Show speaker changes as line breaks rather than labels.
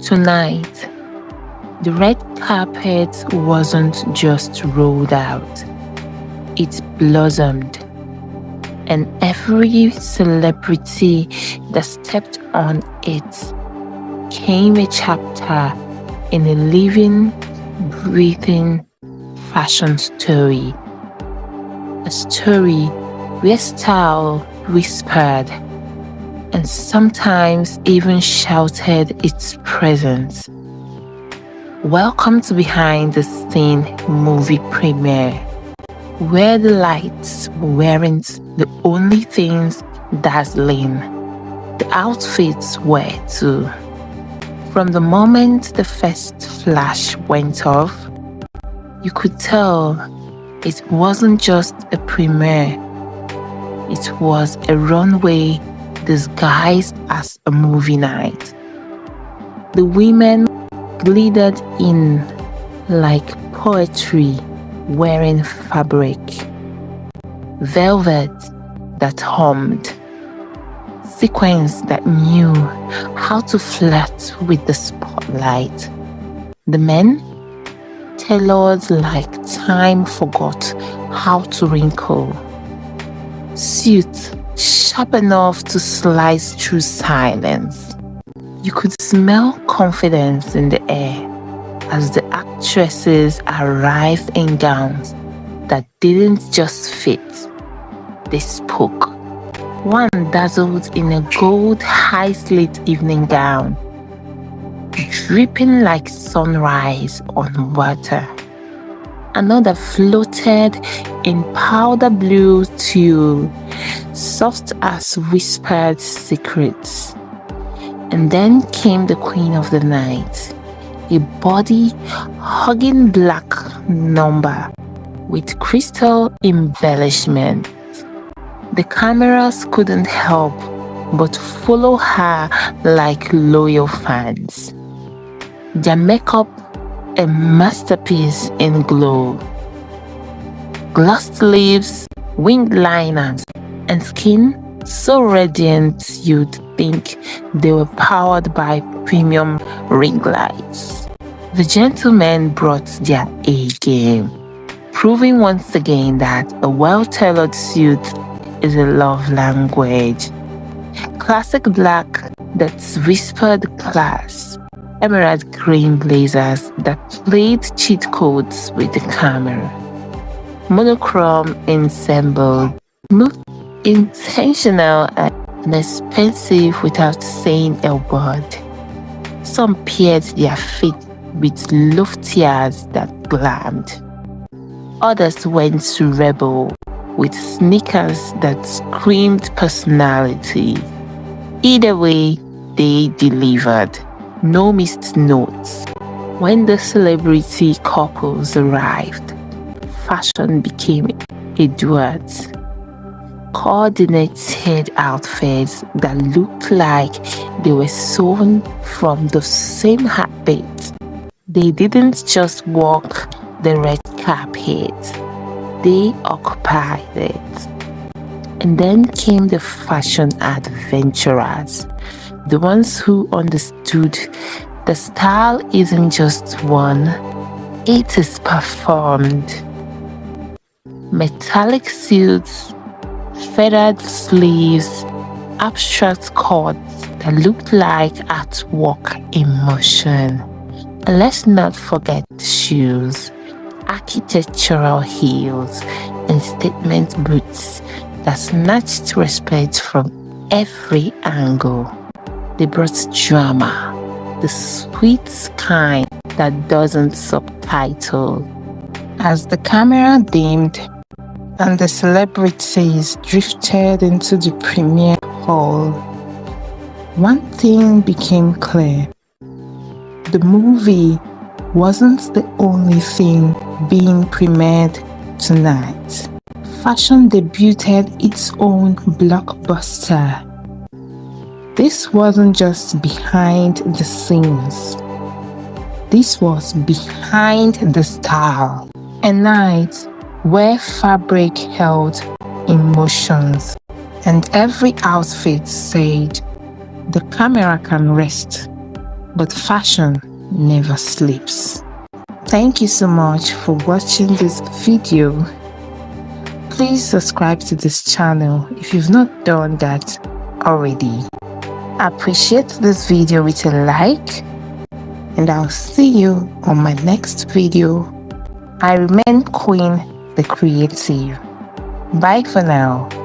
Tonight, the red carpet wasn't just rolled out, it blossomed, and every celebrity that stepped on it became a chapter in a living, breathing fashion story. A story where style whispered and sometimes even shouted its presence. Welcome to Behind the Scene movie premiere, where the lights weren't the only things dazzling. The outfits were too. From the moment the first flash went off, you could tell it wasn't just a premiere. It was a runway disguised as a movie night. The women glittered in like poetry, wearing fabric, velvet that hummed, sequins that knew how to flirt with the spotlight. The men tailored like time forgot how to wrinkle, suits sharp enough to slice through silence. You could smell confidence in the air as the actresses arrived in gowns that didn't just fit, they spoke. One dazzled in a gold high-slit evening gown, dripping like sunrise on water. Another floated in powder blue tulle, soft as whispered secrets. And then came the queen of the night, a body hugging black number with crystal embellishment. The cameras couldn't help but follow her like loyal fans. Their makeup a masterpiece in glow. Glossed lips, winged liners, and skin so radiant you'd think they were powered by premium ring lights. The gentlemen brought their A game, proving once again that a well-tailored suit is a love language. Classic black that's whispered class, emerald green blazers that played cheat codes with the camera, monochrome ensemble, smooth, intentional, and expensive without saying a word. Some paired their feet with loftiers that glammed. Others went to rebel with sneakers that screamed personality. Either way, they delivered. No missed notes. When the celebrity couples arrived, fashion became a duet. Coordinated outfits that looked like they were sewn from the same heartbeat. They didn't just walk the red carpet, they occupied it. And then came the fashion adventurers, the ones who understood the style isn't just one, it is performed. Metallic suits, feathered sleeves, abstract cuts that looked like artwork in motion. And let's not forget shoes, architectural heels, and statement boots that snatched respect from every angle. They brought drama, the sweet kind that doesn't subtitle. As the camera dimmed and the celebrities drifted into the premiere hall, one thing became clear. The movie wasn't the only thing being premiered tonight. Fashion debuted its own blockbuster. This wasn't just behind the scenes. This was behind the style. A night where fabric held emotions and every outfit said, the camera can rest, but fashion never sleeps. Thank you so much for watching this video. Please subscribe to this channel if you've not done that already. Appreciate this video with a like, and I'll see you on my next video. I remain Queen the Creative. Bye for now.